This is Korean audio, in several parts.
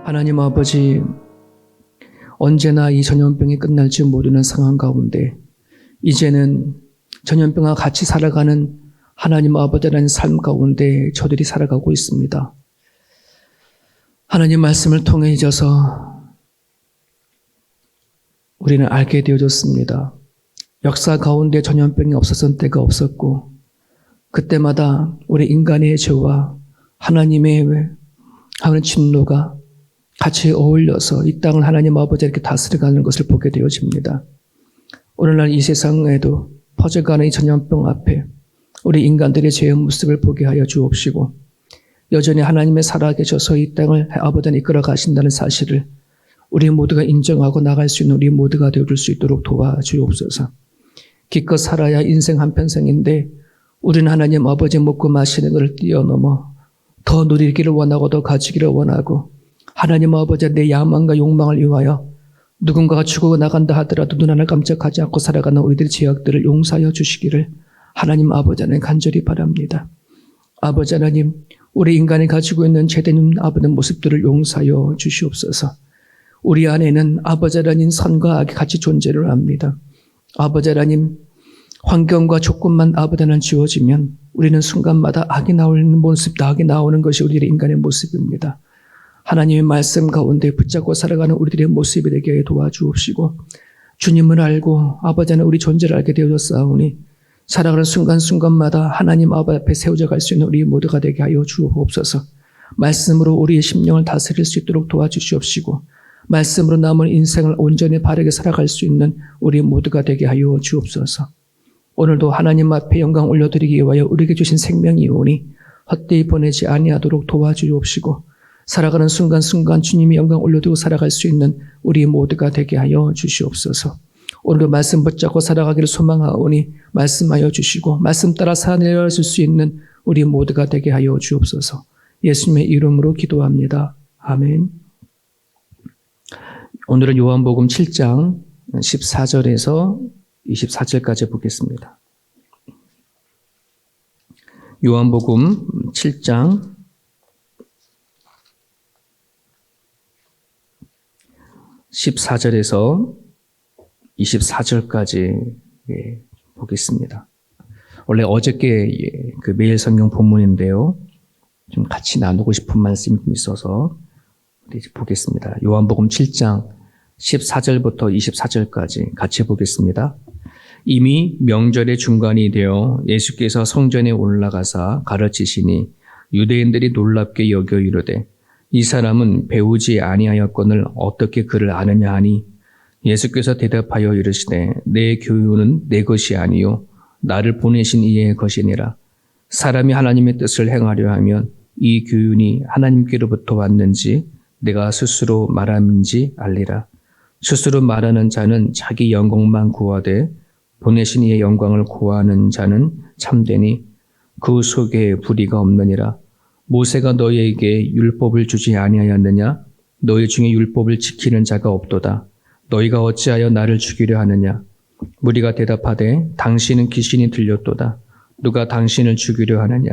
하나님 아버지, 언제나 이 전염병이 끝날지 모르는 상황 가운데 이제는 전염병과 같이 살아가는 하나님 아버지라는 삶 가운데 저들이 살아가고 있습니다. 하나님 말씀을 통해 잊어서 우리는 알게 되어졌습니다. 역사 가운데 전염병이 없었던 때가 없었고 그때마다 우리 인간의 죄와 하나님의 진노가 같이 어울려서 이 땅을 하나님 아버지가 이렇게 다스려가는 것을 보게 되어집니다. 오늘날 이 세상에도 퍼져가는 이 전염병 앞에 우리 인간들의 죄의 모습을 보게 하여 주옵시고 여전히 하나님의 살아계셔서 이 땅을 아버지는 이끌어 가신다는 사실을 우리 모두가 인정하고 나갈 수 있는 우리 모두가 되어줄 수 있도록 도와주옵소서. 기껏 살아야 인생 한평생인데 우리는 하나님 아버지 먹고 마시는 것을 뛰어넘어 더 누리기를 원하고 더 가지기를 원하고 하나님 아버지 내 야망과 욕망을 위하여 누군가가 죽어 나간다 하더라도 눈 하나 깜짝하지 않고 살아가는 우리들의 죄악들을 용서하여 주시기를 하나님 아버지 하나님 간절히 바랍니다. 아버지 하나님, 우리 인간이 가지고 있는 죄된 아버지 모습들을 용서하여 주시옵소서. 우리 안에는 아버지 하나님 선과 악이 같이 존재를 합니다. 아버지 하나님, 환경과 조건만 아버지 하나님 지워지면 우리는 순간마다 악이 나오는 모습, 악이 나오는 것이 우리의 인간의 모습입니다. 하나님의 말씀 가운데 붙잡고 살아가는 우리들의 모습이 되게 도와주옵시고 주님을 알고 아버지 하나님 우리 존재를 알게 되어졌사오니 살아가는 순간순간마다 하나님 아버지 앞에 세워져 갈 수 있는 우리 모두가 되게 하여 주옵소서. 말씀으로 우리의 심령을 다스릴 수 있도록 도와주시옵시고 말씀으로 남은 인생을 온전히 바르게 살아갈 수 있는 우리 모두가 되게 하여 주옵소서. 오늘도 하나님 앞에 영광 올려드리기 위하여 우리에게 주신 생명이 오니 헛되이 보내지 아니하도록 도와주옵시고 살아가는 순간순간 주님이 영광 올려두고 살아갈 수 있는 우리 모두가 되게 하여 주시옵소서. 오늘도 말씀 붙잡고 살아가기를 소망하오니 말씀하여 주시고 말씀 따라 살아내릴 수 있는 우리 모두가 되게 하여 주옵소서. 예수님의 이름으로 기도합니다. 아멘. 오늘은 요한복음 7장 14절에서 24절까지 보겠습니다. 요한복음 7장 14절에서 24절까지 보겠습니다. 원래 어저께 그 매일 성경 본문인데요. 좀 같이 나누고 싶은 말씀이 좀 있어서 보겠습니다. 요한복음 7장 14절부터 24절까지 같이 보겠습니다. 이미 명절의 중간이 되어 예수께서 성전에 올라가사 가르치시니 유대인들이 놀랍게 여겨 이르되 이 사람은 배우지 아니하였거늘 어떻게 그를 아느냐 하니 예수께서 대답하여 이르시되 내 교훈은 내 것이 아니요 나를 보내신 이의 것이니라. 사람이 하나님의 뜻을 행하려 하면 이 교훈이 하나님께로부터 왔는지 내가 스스로 말함인지 알리라. 스스로 말하는 자는 자기 영광만 구하되 보내신 이의 영광을 구하는 자는 참되니 그 속에 불의가 없느니라. 모세가 너희에게 율법을 주지 아니하였느냐? 너희 중에 율법을 지키는 자가 없도다. 너희가 어찌하여 나를 죽이려 하느냐? 무리가 대답하되 당신은 귀신이 들렸도다. 누가 당신을 죽이려 하느냐?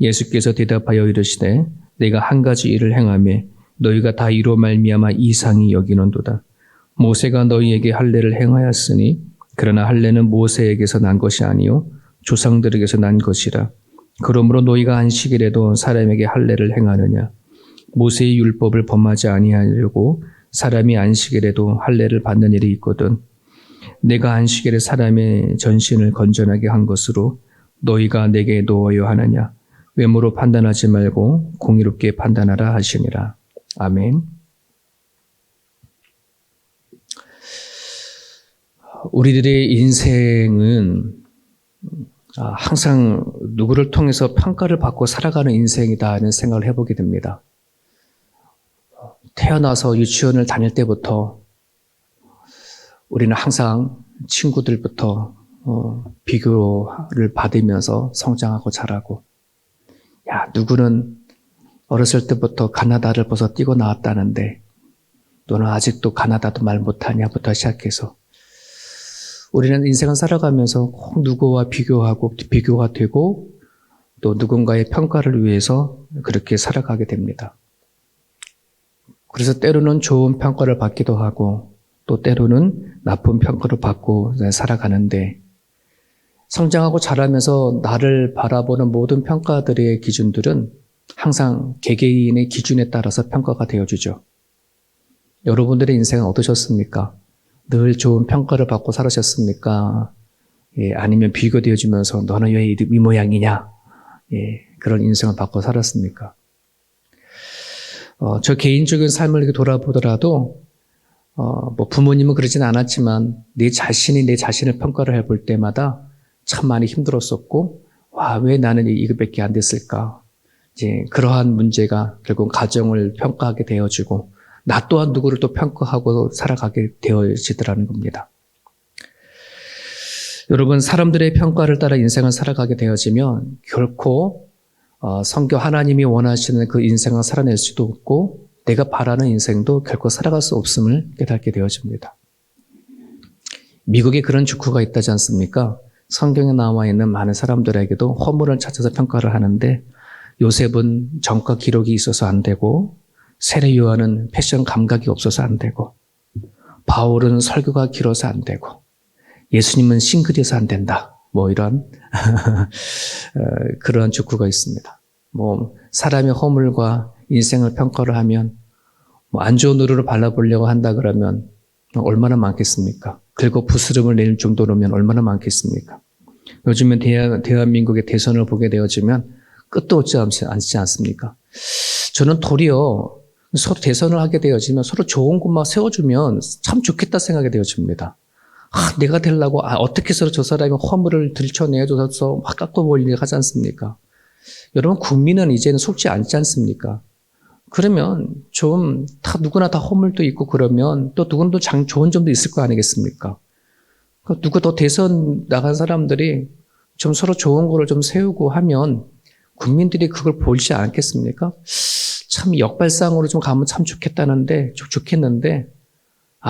예수께서 대답하여 이르시되 내가 한 가지 일을 행하매 너희가 다 이로 말미암아 이상히 여기는도다. 모세가 너희에게 할례를 행하였으니 그러나 할례는 모세에게서 난 것이 아니요 조상들에게서 난 것이라. 그러므로 너희가 안식일에도 사람에게 할례를 행하느냐? 모세의 율법을 범하지 아니하려고 사람이 안식일에도 할례를 받는 일이 있거든. 내가 안식일에 사람의 전신을 건전하게 한 것으로 너희가 내게 놓아야 하느냐? 외모로 판단하지 말고 공의롭게 판단하라 하시니라. 아멘. 우리들의 인생은 항상 누구를 통해서 평가를 받고 살아가는 인생이다 하는 생각을 해보게 됩니다. 태어나서 유치원을 다닐 때부터 우리는 항상 친구들부터 비교를 받으면서 성장하고 자라고 야, 누구는 어렸을 때부터 가나다를 벗어 뛰고 나왔다는데 너는 아직도 가나다도 말 못하냐부터 시작해서 우리는 인생을 살아가면서 꼭 누구와 비교가 되고 또 누군가의 평가를 위해서 그렇게 살아가게 됩니다. 그래서 때로는 좋은 평가를 받기도 하고 또 때로는 나쁜 평가를 받고 살아가는데 성장하고 자라면서 나를 바라보는 모든 평가들의 기준들은 항상 개개인의 기준에 따라서 평가가 되어주죠. 여러분들의 인생은 어떠셨습니까? 늘 좋은 평가를 받고 살으셨습니까? 예, 아니면 비교되어주면서 너는 왜 이 모양이냐? 예, 그런 인생을 받고 살았습니까? 저 개인적인 삶을 이렇게 돌아보더라도 뭐 부모님은 그러진 않았지만 내 자신이 내 자신을 평가를 해볼 때마다 참 많이 힘들었었고 와, 왜 나는 이것밖에 안 됐을까? 이제 그러한 문제가 결국 가정을 평가하게 되어지고 나 또한 누구를 또 평가하고 살아가게 되어지더라는 겁니다. 여러분, 사람들의 평가를 따라 인생을 살아가게 되어지면 결코 성경 하나님이 원하시는 그 인생을 살아낼 수도 없고 내가 바라는 인생도 결코 살아갈 수 없음을 깨닫게 되어집니다. 미국에 그런 축구가 있다지 않습니까? 성경에 나와 있는 많은 사람들에게도 허물을 찾아서 평가를 하는데 요셉은 전과 기록이 있어서 안 되고 세례 요한은 패션 감각이 없어서 안 되고 바울은 설교가 길어서 안 되고 예수님은 싱글이어서 안 된다. 뭐 이런 그러한 축구가 있습니다. 뭐 사람의 허물과 인생을 평가를 하면 뭐 안 좋은 노래를 발라보려고 한다 그러면 얼마나 많겠습니까? 그리고 부스럼을 낼 정도로면 얼마나 많겠습니까? 요즘엔 대한민국의 대선을 보게 되어지면 끝도 없지 않지 않습니까? 저는 도리어 서로 대선을 하게 되어지면 서로 좋은 것만 세워주면 참 좋겠다 생각이 되어집니다. 내가 되려고 어떻게 해서 저 사람이 허물을 들춰내줘서 막 깎아보려고 하지 않습니까? 여러분 국민은 이제는 속지 않지 않습니까? 그러면 좀 다 누구나 다 허물도 있고 그러면 또 누구도 좋은 점도 있을 거 아니겠습니까? 누구 더 대선 나간 사람들이 좀 서로 좋은 거를 좀 세우고 하면 국민들이 그걸 보지 않겠습니까? 참 역발상으로 좀 가면 참 좋겠는데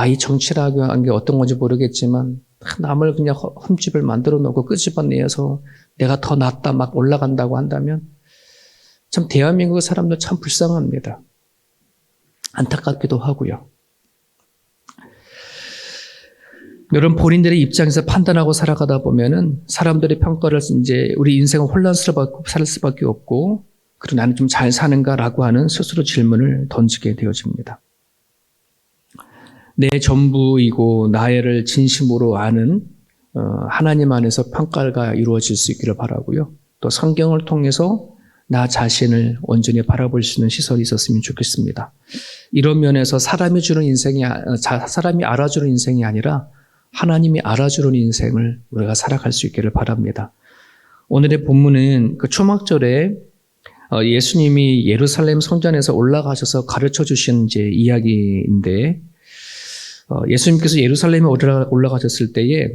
이 정치라는 게 어떤 건지 모르겠지만 남을 그냥 흠집을 만들어 놓고 끄집어내서 내가 더 낫다 막 올라간다고 한다면 참 대한민국 사람들 참 불쌍합니다. 안타깝기도 하고요. 여러분 본인들의 입장에서 판단하고 살아가다 보면은 사람들의 평가를 이제 우리 인생은 혼란스럽고 살 수밖에 없고 그리고 나는 좀 잘 사는가라고 하는 스스로 질문을 던지게 되어집니다. 내 전부이고 나를 진심으로 아는 하나님 안에서 평가가 이루어질 수 있기를 바라고요. 또 성경을 통해서 나 자신을 온전히 바라볼 수 있는 시설이 있었으면 좋겠습니다. 이런 면에서 사람이 알아주는 인생이 아니라 하나님이 알아주는 인생을 우리가 살아갈 수 있기를 바랍니다. 오늘의 본문은 그 초막절에 예수님이 예루살렘 성전에서 올라가셔서 가르쳐 주신 이제 이야기인데 예수님께서 예루살렘에 올라가셨을 때에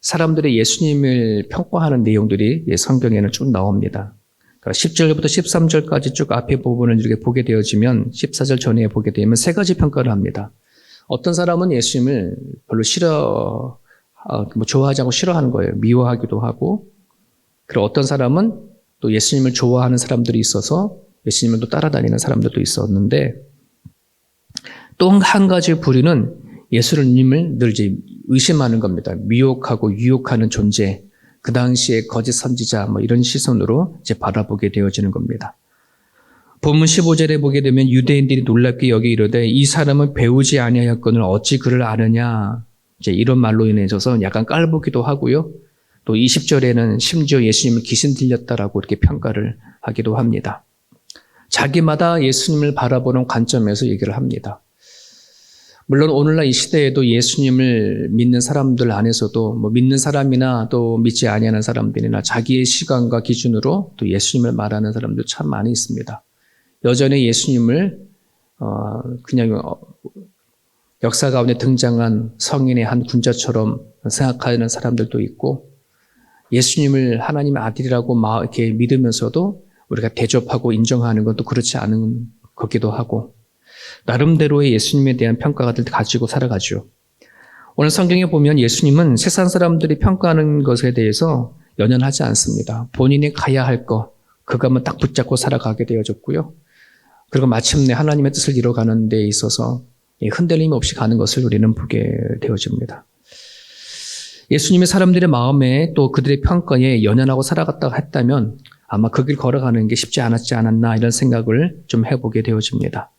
사람들이 예수님을 평가하는 내용들이 성경에는 쭉 나옵니다. 10절부터 13절까지 쭉 앞에 부분을 이렇게 보게 되어지면 14절 전에 보게 되면 세 가지 평가를 합니다. 어떤 사람은 예수님을 별로 좋아하지 않고 싫어하는 거예요. 미워하기도 하고. 그리고 어떤 사람은 또 예수님을 좋아하는 사람들이 있어서 예수님을 또 따라다니는 사람들도 있었는데 또 한 가지 부류는 예수님을 늘 이제 의심하는 겁니다. 미혹하고 유혹하는 존재. 그 당시에 거짓 선지자 뭐 이런 시선으로 이제 바라보게 되어지는 겁니다. 본문 15절에 보게 되면 유대인들이 놀랍게 여기 이르되 이 사람은 배우지 아니하였거늘 어찌 그를 아느냐 이제 이런 말로 인해서 약간 깔보기도 하고요. 또 20절에는 심지어 예수님을 귀신 들렸다라고 이렇게 평가를 하기도 합니다. 자기마다 예수님을 바라보는 관점에서 얘기를 합니다. 물론 오늘날 이 시대에도 예수님을 믿는 사람들 안에서도 뭐 믿는 사람이나 또 믿지 아니하는 사람들이나 자기의 시간과 기준으로 또 예수님을 말하는 사람들 참 많이 있습니다. 여전히 예수님을 그냥 역사 가운데 등장한 성인의 한 군자처럼 생각하는 사람들도 있고 예수님을 하나님의 아들이라고 이렇게 믿으면서도 우리가 대접하고 인정하는 건 또 그렇지 않은 거기도 하고 나름대로의 예수님에 대한 평가를 가지고 살아가죠. 오늘 성경에 보면 예수님은 세상 사람들이 평가하는 것에 대해서 연연하지 않습니다. 본인이 가야 할 것, 그것만 딱 붙잡고 살아가게 되어졌고요. 그리고 마침내 하나님의 뜻을 이뤄가는 데 있어서 흔들림 없이 가는 것을 우리는 보게 되어집니다. 예수님이 사람들의 마음에 또 그들의 평가에 연연하고 살아갔다고 했다면 아마 그 길 걸어가는 게 쉽지 않았지 않았나 이런 생각을 좀 해보게 되어집니다.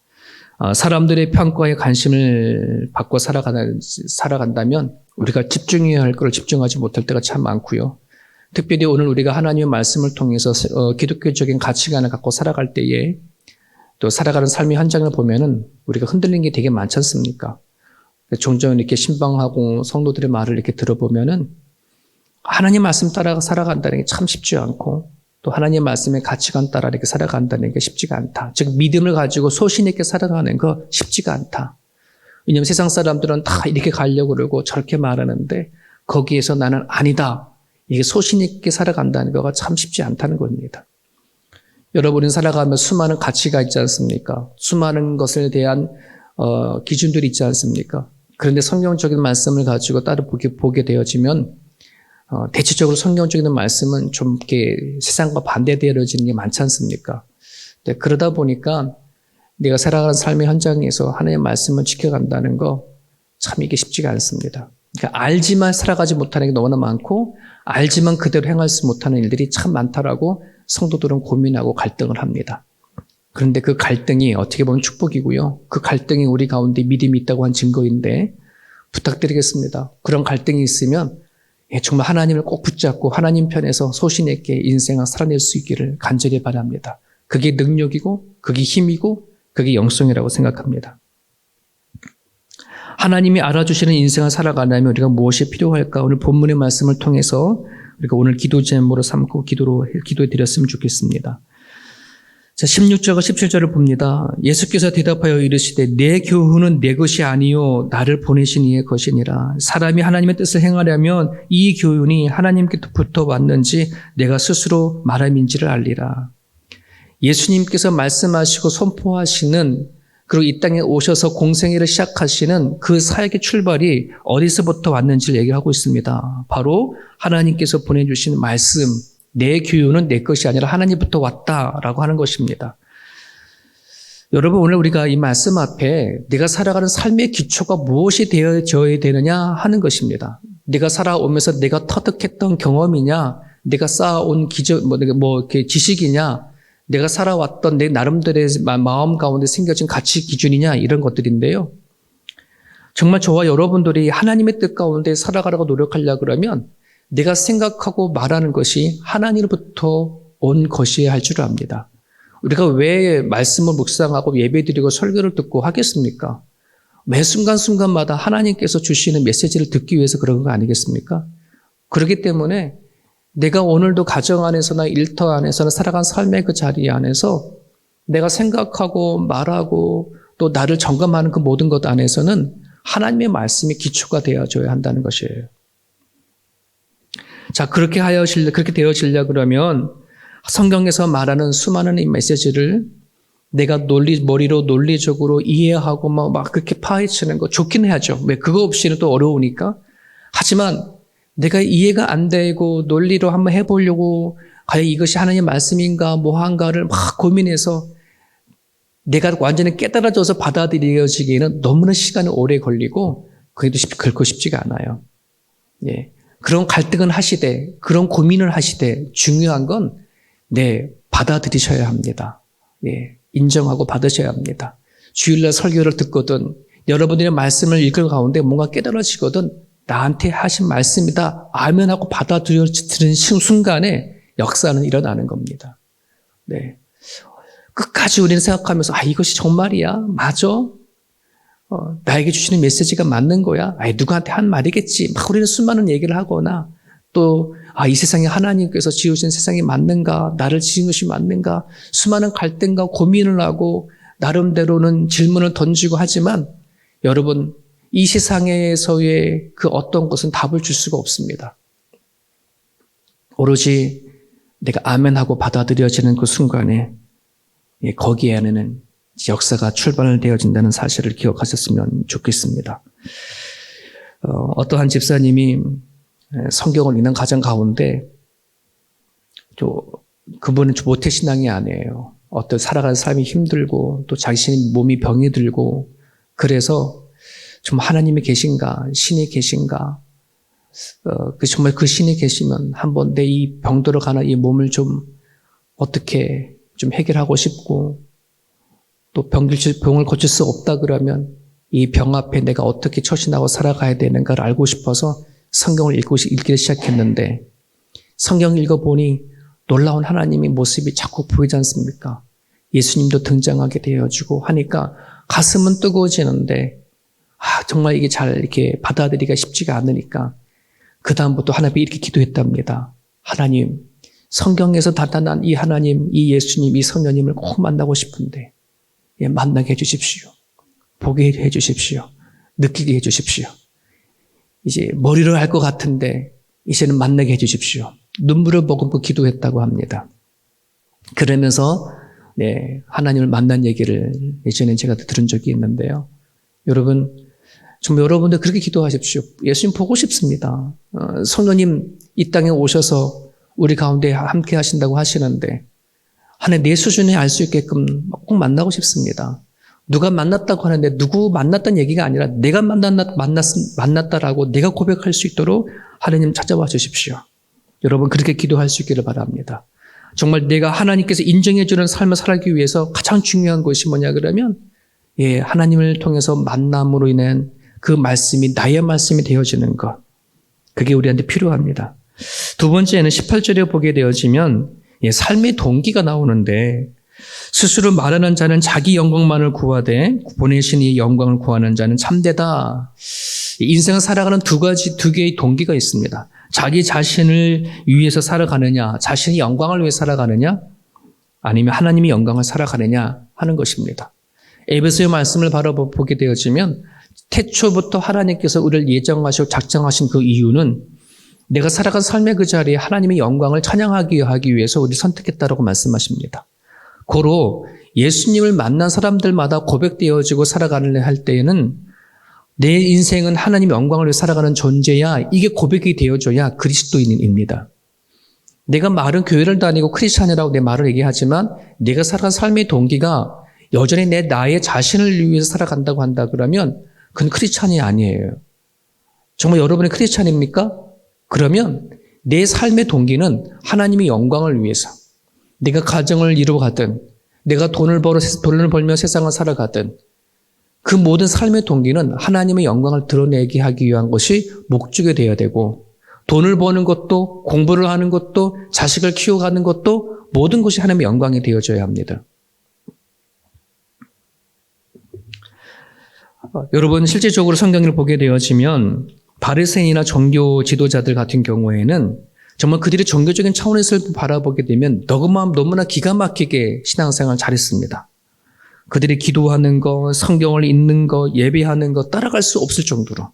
사람들의 평가에 관심을 받고 살아간다면 우리가 집중해야 할 것을 집중하지 못할 때가 참 많고요. 특별히 오늘 우리가 하나님의 말씀을 통해서 기독교적인 가치관을 갖고 살아갈 때에 또 살아가는 삶의 현장을 보면은 우리가 흔들리는 게 되게 많지 않습니까? 종종 이렇게 신방하고 성도들의 말을 이렇게 들어보면은 하나님 말씀 따라 살아간다는 게 참 쉽지 않고 또 하나님 말씀의 가치관 따라 이렇게 살아간다는 게 쉽지가 않다. 즉 믿음을 가지고 소신 있게 살아가는 거 쉽지가 않다. 왜냐하면 세상 사람들은 다 이렇게 가려고 그러고 저렇게 말하는데 거기에서 나는 아니다. 이게 소신 있게 살아간다는 거가 참 쉽지 않다는 겁니다. 여러분이 살아가면 수많은 가치가 있지 않습니까? 수많은 것에 대한 기준들이 있지 않습니까? 그런데 성경적인 말씀을 가지고 따로 보게 되어지면 대체적으로 성경적인 말씀은 좀 이렇게 세상과 반대되어지는 게 많지 않습니까? 네, 그러다 보니까 내가 살아가는 삶의 현장에서 하나님의 말씀을 지켜간다는 거 참 이게 쉽지가 않습니다. 그러니까 알지만 살아가지 못하는 게 너무나 많고 알지만 그대로 행할 수 못하는 일들이 참 많다라고 성도들은 고민하고 갈등을 합니다. 그런데 그 갈등이 어떻게 보면 축복이고요. 그 갈등이 우리 가운데 믿음이 있다고 한 증거인데 부탁드리겠습니다. 그런 갈등이 있으면 정말 하나님을 꼭 붙잡고 하나님 편에서 소신 있게 인생을 살아낼 수 있기를 간절히 바랍니다. 그게 능력이고 그게 힘이고 그게 영성이라고 생각합니다. 하나님이 알아주시는 인생을 살아가려면 우리가 무엇이 필요할까? 오늘 본문의 말씀을 통해서 우리가 오늘 기도 제목으로 삼고 기도해 드렸으면 좋겠습니다. 자, 16절과 17절을 봅니다. 예수께서 대답하여 이르시되 내 교훈은 내 것이 아니요 나를 보내신 이의 것이니라. 사람이 하나님의 뜻을 행하려면 이 교훈이 하나님께부터 왔는지 내가 스스로 말함인지를 알리라. 예수님께서 말씀하시고 선포하시는 그리고 이 땅에 오셔서 공생애를 시작하시는 그 사역의 출발이 어디서부터 왔는지를 얘기하고 있습니다. 바로 하나님께서 보내주신 말씀, 내 교훈은 내 것이 아니라 하나님부터 왔다라고 하는 것입니다. 여러분 오늘 우리가 이 말씀 앞에 내가 살아가는 삶의 기초가 무엇이 되어져야 되느냐 하는 것입니다. 내가 살아오면서 내가 터득했던 경험이냐, 내가 쌓아온 이렇게 지식이냐, 내가 살아왔던 내 나름대로의 마음 가운데 생겨진 가치 기준이냐 이런 것들인데요. 정말 저와 여러분들이 하나님의 뜻 가운데 살아가려고 노력하려고 그러면 내가 생각하고 말하는 것이 하나님으로부터 온 것이어야 할 줄 압니다. 우리가 왜 말씀을 묵상하고 예배드리고 설교를 듣고 하겠습니까? 매 순간순간마다 하나님께서 주시는 메시지를 듣기 위해서 그런 거 아니겠습니까? 그렇기 때문에 내가 오늘도 가정 안에서나 일터 안에서나 살아간 삶의 그 자리 안에서 내가 생각하고 말하고 또 나를 점검하는 그 모든 것 안에서는 하나님의 말씀이 기초가 되어줘야 한다는 것이에요. 자, 그렇게 되어지려 그러면 성경에서 말하는 수많은 이 메시지를 내가 머리로 논리적으로 이해하고 막 그렇게 파헤치는 거 좋긴 해야죠. 왜? 그거 없이는 또 어려우니까. 하지만 내가 이해가 안 되고 논리로 한번 해보려고 과연 이것이 하나님의 말씀인가 뭐한가를 막 고민해서 내가 완전히 깨달아져서 받아들여지기에는 너무나 시간이 오래 걸리고 그래도 결코 쉽지가 않아요. 예. 그런 갈등은 하시되 그런 고민을 하시되 중요한 건 받아들이셔야 합니다. 예. 인정하고 받으셔야 합니다. 주일날 설교를 듣거든 여러분들의 말씀을 읽을 가운데 뭔가 깨달아지거든 나한테 하신 말씀이다. 아멘하고 받아들여지는 순간에 역사는 일어나는 겁니다. 네. 끝까지 우리는 생각하면서 이것이 정말이야? 맞아? 나에게 주시는 메시지가 맞는 거야? 누구한테 한 말이겠지. 막 우리는 수많은 얘기를 하거나 또 이 세상에 하나님께서 지으신 세상이 맞는가? 나를 지은 것이 맞는가? 수많은 갈등과 고민을 하고 나름대로는 질문을 던지고 하지만 여러분 이 세상에서의 그 어떤 것은 답을 줄 수가 없습니다. 오로지 내가 아멘하고 받아들여지는 그 순간에 거기에는 역사가 출발되어진다는 사실을 기억하셨으면 좋겠습니다. 어떠한 집사님이 성경을 읽는 가정 가운데 그분은 모태신앙이 아니에요. 어떤 살아가는 삶이 힘들고 또 자신의 몸이 병이 들고 그래서 좀 하나님이 계신가, 신이 계신가, 정말 그 신이 계시면 한번 내 이 병들어 가는 이 몸을 좀 어떻게 좀 해결하고 싶고 또 병을 고칠 수 없다 그러면 이 병 앞에 내가 어떻게 처신하고 살아가야 되는가를 알고 싶어서 성경을 읽기 시작했는데 성경을 읽어보니 놀라운 하나님의 모습이 자꾸 보이지 않습니까? 예수님도 등장하게 되어지고 하니까 가슴은 뜨거워지는데 정말 이게 잘 이렇게 받아들이기가 쉽지가 않으니까 그 다음부터 하나님이 이렇게 기도했답니다. 하나님, 성경에서 나타난 이 하나님, 이 예수님, 이 성령님을 꼭 만나고 싶은데 만나게 해주십시오. 보게 해주십시오. 느끼게 해주십시오. 이제 머리로 할 것 같은데 이제는 만나게 해주십시오. 눈물을 머금고 기도했다고 합니다. 그러면서 하나님을 만난 얘기를 예전에 제가 들은 적이 있는데요. 여러분, 정말 여러분들 그렇게 기도하십시오. 예수님 보고 싶습니다. 성령님 이 땅에 오셔서 우리 가운데 함께 하신다고 하시는데 하나님 내 수준에 알 수 있게끔 꼭 만나고 싶습니다. 누가 만났다고 하는데 누구 만났다는 얘기가 아니라 내가 만났다라고 내가 고백할 수 있도록 하나님 찾아와 주십시오. 여러분 그렇게 기도할 수 있기를 바랍니다. 정말 내가 하나님께서 인정해 주는 삶을 살기 위해서 가장 중요한 것이 뭐냐 그러면 하나님을 통해서 만남으로 인한 그 말씀이 나의 말씀이 되어지는 것. 그게 우리한테 필요합니다. 두 번째는 18절에 보게 되어지면 삶의 동기가 나오는데 스스로 말하는 자는 자기 영광만을 구하되 보내신 이 영광을 구하는 자는 참되다. 인생을 살아가는 두 개의 동기가 있습니다. 자기 자신을 위해서 살아가느냐, 자신의 영광을 위해 살아가느냐, 아니면 하나님의 영광을 살아가느냐 하는 것입니다. 에베소의 말씀을 바로 보게 되어지면 태초부터 하나님께서 우리를 예정하시고 작정하신 그 이유는 내가 살아간 삶의 그 자리에 하나님의 영광을 찬양하기 위해서 우리를 선택했다라고 말씀하십니다. 고로 예수님을 만난 사람들마다 고백되어지고 살아가는 할 때에는 내 인생은 하나님의 영광을 위해 살아가는 존재야, 이게 고백이 되어져야 그리스도인입니다. 내가 말은 교회를 다니고 크리스찬이라고 내 말을 얘기하지만 내가 살아간 삶의 동기가 여전히 나의 자신을 위해서 살아간다고 한다 그러면 그건 크리스찬이 아니에요. 정말 여러분이 크리스찬입니까? 그러면 내 삶의 동기는 하나님의 영광을 위해서 내가 가정을 이루어가든 내가 돈을 벌며 세상을 살아가든 그 모든 삶의 동기는 하나님의 영광을 드러내게 하기 위한 것이 목적이 되어야 되고 돈을 버는 것도 공부를 하는 것도 자식을 키워가는 것도 모든 것이 하나님의 영광이 되어져야 합니다. 여러분 실제적으로 성경을 보게 되어지면 바리새인이나 종교 지도자들 같은 경우에는 정말 그들이 종교적인 차원에서 바라보게 되면 너무나 기가 막히게 신앙생활을 잘했습니다. 그들이 기도하는 거, 성경을 읽는 거, 예배하는 거 따라갈 수 없을 정도로.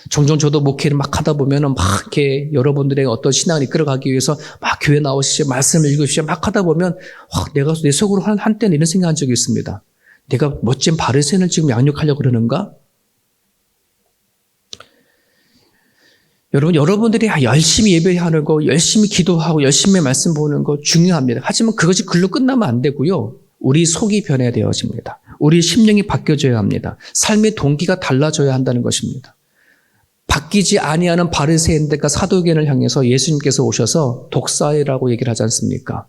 종종 저도 목회를 막 하다 보면은 막 이렇게 여러분들의 어떤 신앙을 이끌어가기 위해서 막 교회 나오시죠, 말씀을 읽으시죠, 막 하다 보면 내가 내 속으로 한때는 이런 생각한 적이 있습니다. 내가 멋진 바리새인을 지금 양육하려고 그러는가? 여러분들이 열심히 예배하는 거, 열심히 기도하고 열심히 말씀 보는 거 중요합니다. 하지만 그것이 글로 끝나면 안 되고요. 우리 속이 변해야 되어집니다. 우리 심령이 바뀌어져야 합니다. 삶의 동기가 달라져야 한다는 것입니다. 바뀌지 아니하는 바리새인들과 사도견을 향해서 예수님께서 오셔서 독사이라고 얘기를 하지 않습니까?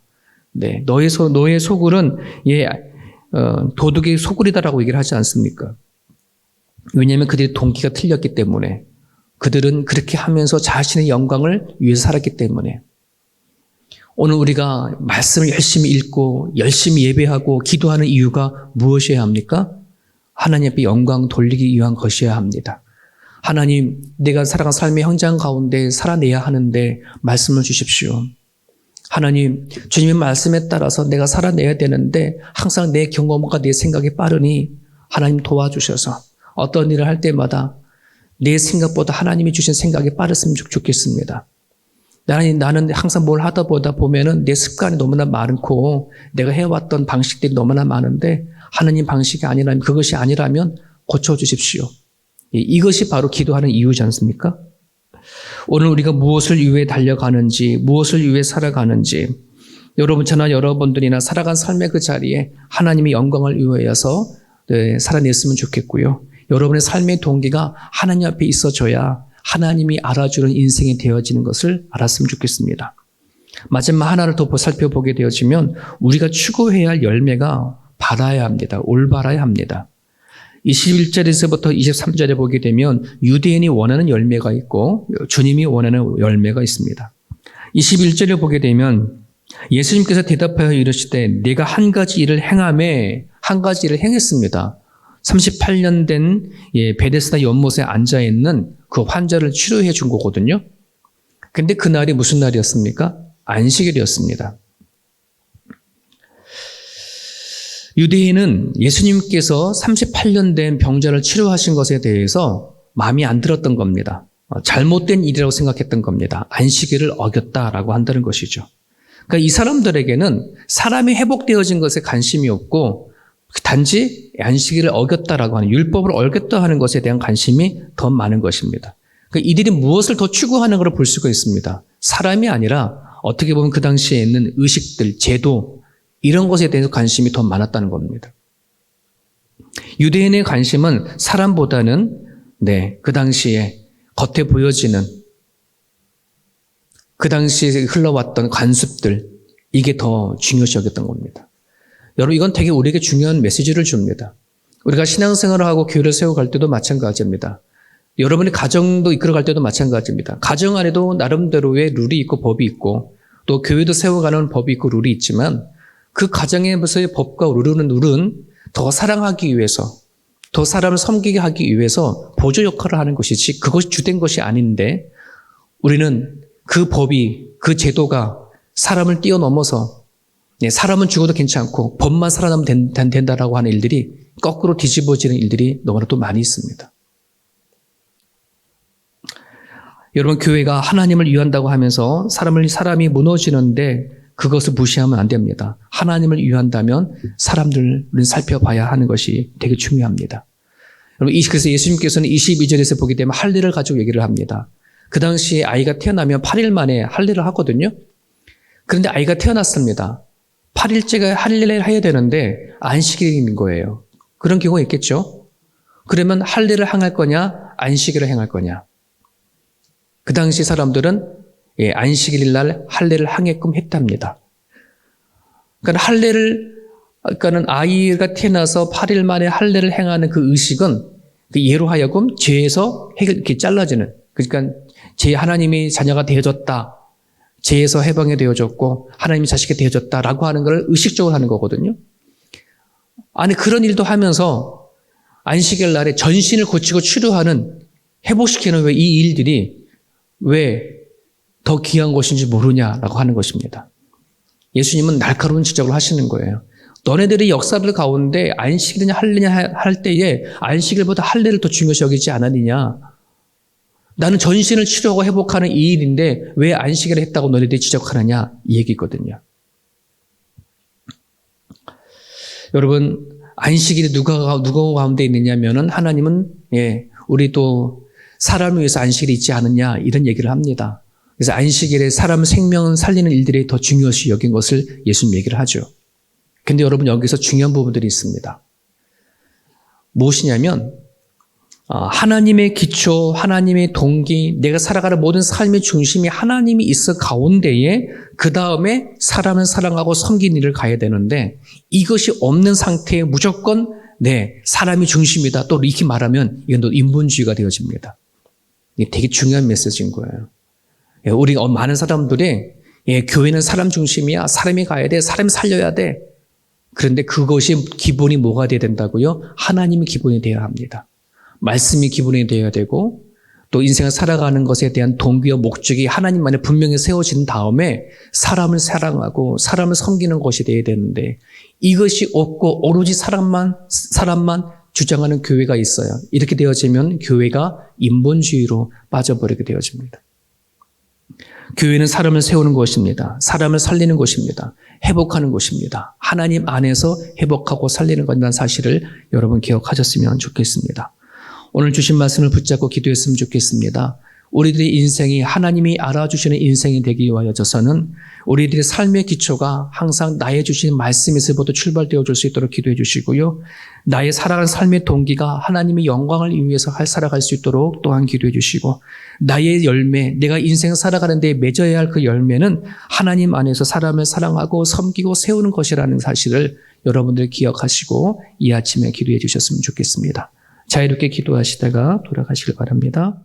네, 너의 소굴은 도둑의 소굴이다라고 얘기를 하지 않습니까? 왜냐하면 그들의 동기가 틀렸기 때문에 그들은 그렇게 하면서 자신의 영광을 위해서 살았기 때문에 오늘 우리가 말씀을 열심히 읽고 열심히 예배하고 기도하는 이유가 무엇이어야 합니까? 하나님 앞에 영광 돌리기 위한 것이어야 합니다. 하나님, 내가 살아간 삶의 현장 가운데 살아내야 하는데 말씀을 주십시오. 하나님, 주님의 말씀에 따라서 내가 살아내야 되는데 항상 내 경험과 내 생각이 빠르니 하나님 도와주셔서 어떤 일을 할 때마다 내 생각보다 하나님이 주신 생각이 빠르으면 좋겠습니다. 나는 항상 뭘 하다 보다 보면은 내 습관이 너무나 많고 내가 해왔던 방식들이 너무나 많은데 하나님 방식이 아니라면 그것이 아니라면 고쳐주십시오. 이것이 바로 기도하는 이유지 않습니까? 오늘 우리가 무엇을 위해 달려가는지 무엇을 위해 살아가는지 여러분, 저나 여러분들이나 살아간 삶의 그 자리에 하나님의 영광을 위하여서 살아냈으면 좋겠고요. 여러분의 삶의 동기가 하나님 앞에 있어줘야 하나님이 알아주는 인생이 되어지는 것을 알았으면 좋겠습니다. 마지막 하나를 더 살펴보게 되어지면 우리가 추구해야 할 열매가 바라야 합니다. 올바라야 합니다. 21절에서부터 23절에 보게 되면 유대인이 원하는 열매가 있고 주님이 원하는 열매가 있습니다. 21절에 보게 되면 예수님께서 대답하여 이르시되 내가 한 가지 일을 행하매 한 가지 일을 행했습니다. 38년 된 베데스다 연못에 앉아있는 그 환자를 치료해 준 거거든요. 근데 그날이 무슨 날이었습니까? 안식일이었습니다. 유대인은 예수님께서 38년 된 병자를 치료하신 것에 대해서 마음이 안 들었던 겁니다. 잘못된 일이라고 생각했던 겁니다. 안식일을 어겼다라고 한다는 것이죠. 그러니까 이 사람들에게는 사람이 회복되어진 것에 관심이 없고 단지 안식일을 어겼다라고 하는 율법을 어겼다 하는 것에 대한 관심이 더 많은 것입니다. 그러니까 이들이 무엇을 더 추구하는 것을 볼 수가 있습니다. 사람이 아니라 어떻게 보면 그 당시에 있는 의식들, 제도 이런 것에 대해서 관심이 더 많았다는 겁니다. 유대인의 관심은 사람보다는 그 당시에 겉에 보여지는 그 당시에 흘러왔던 관습들 이게 더 중요시 여겼던 겁니다. 여러분 이건 되게 우리에게 중요한 메시지를 줍니다. 우리가 신앙생활을 하고 교회를 세워갈 때도 마찬가지입니다. 여러분이 가정도 이끌어갈 때도 마찬가지입니다. 가정 안에도 나름대로의 룰이 있고 법이 있고 또 교회도 세워가는 법이 있고 룰이 있지만 그 가정에서의 법과 룰은 더 사랑하기 위해서 더 사람을 섬기게 하기 위해서 보조 역할을 하는 것이지 그것이 주된 것이 아닌데 우리는 그 법이 그 제도가 사람을 뛰어넘어서 사람은 죽어도 괜찮고 법만 살아나면 된다라고 하는 일들이 거꾸로 뒤집어지는 일들이 너무나 또 많이 있습니다. 여러분 교회가 하나님을 위한다고 하면서 사람이 무너지는데 그것을 무시하면 안 됩니다. 하나님을 위한다면 사람들을 살펴봐야 하는 것이 되게 중요합니다. 여러분 그래서 예수님께서는 22절에서 보게 되면 할례를 가지고 얘기를 합니다. 그 당시에 아이가 태어나면 8일 만에 할례를 하거든요. 그런데 아이가 태어났습니다. 8일째가 할례를 해야 되는데 안식일인 거예요. 그런 경우가 있겠죠. 그러면 할례를 행할 거냐 안식일을 행할 거냐. 그 당시 사람들은 안식일 날 할례를 하게끔 했답니다. 그러니까는 아이가 태어나서 8일 만에 할례를 행하는 그 의식은 예로 하여금 죄에서 이렇게 잘라지는 그러니까 하나님이 자녀가 되어졌다. 죄에서 해방이 되어졌고 하나님이 자식이 되어졌다라고 하는 걸 의식적으로 하는 거거든요. 아니 그런 일도 하면서 안식일 날에 전신을 고치고 치료하는 회복시키는 왜 이 일들이 왜 더 귀한 것인지 모르냐라고 하는 것입니다. 예수님은 날카로운 지적을 하시는 거예요. 너네들이 역사를 가운데 안식일이냐 할례냐 할 때에 안식일보다 할례를 더 중요시 여기지 않았느냐. 나는 전신을 치료하고 회복하는 이 일인데 왜 안식일을 했다고 너네들이 지적하느냐 이 얘기거든요. 여러분 안식일이 누가 가운데 있느냐면은 하나님은 우리 또 사람을 위해서 안식일이 있지 않느냐 이런 얘기를 합니다. 그래서 안식일에 사람 생명을 살리는 일들이 더 중요시 여긴 것을 예수님 얘기를 하죠. 근데 여러분 여기서 중요한 부분들이 있습니다. 무엇이냐면 하나님의 기초, 하나님의 동기, 내가 살아가는 모든 삶의 중심이 하나님이 있어 가운데에 그 다음에 사람을 사랑하고 섬기는 일을 가야 되는데 이것이 없는 상태에 무조건 사람이 중심이다. 또 이렇게 말하면 이건 또 인본주의가 되어집니다. 이게 되게 중요한 메시지인 거예요. 우리 많은 사람들이 교회는 사람 중심이야. 사람이 가야 돼. 사람이 살려야 돼. 그런데 그것이 기본이 뭐가 돼야 된다고요? 하나님이 기본이 되어야 합니다. 말씀이 기본이 되어야 되고 또 인생을 살아가는 것에 대한 동기와 목적이 하나님만에 분명히 세워진 다음에 사람을 사랑하고 사람을 섬기는 것이 되어야 되는데 이것이 없고 오로지 사람만 주장하는 교회가 있어요. 이렇게 되어지면 교회가 인본주의로 빠져버리게 되어집니다. 교회는 사람을 세우는 것입니다. 사람을 살리는 것입니다. 회복하는 것입니다. 하나님 안에서 회복하고 살리는 것이라는 사실을 여러분 기억하셨으면 좋겠습니다. 오늘 주신 말씀을 붙잡고 기도했으면 좋겠습니다. 우리들의 인생이 하나님이 알아주시는 인생이 되기 위하여서는 우리들의 삶의 기초가 항상 나의 주신 말씀에서부터 출발되어 줄 수 있도록 기도해 주시고요. 나의 살아가는 삶의 동기가 하나님의 영광을 위해서 살아갈 수 있도록 또한 기도해 주시고, 나의 열매, 내가 인생 살아가는 데 맺어야 할 그 열매는 하나님 안에서 사람을 사랑하고 섬기고 세우는 것이라는 사실을 여러분들 기억하시고 이 아침에 기도해 주셨으면 좋겠습니다. 자유롭게 기도하시다가 돌아가시길 바랍니다.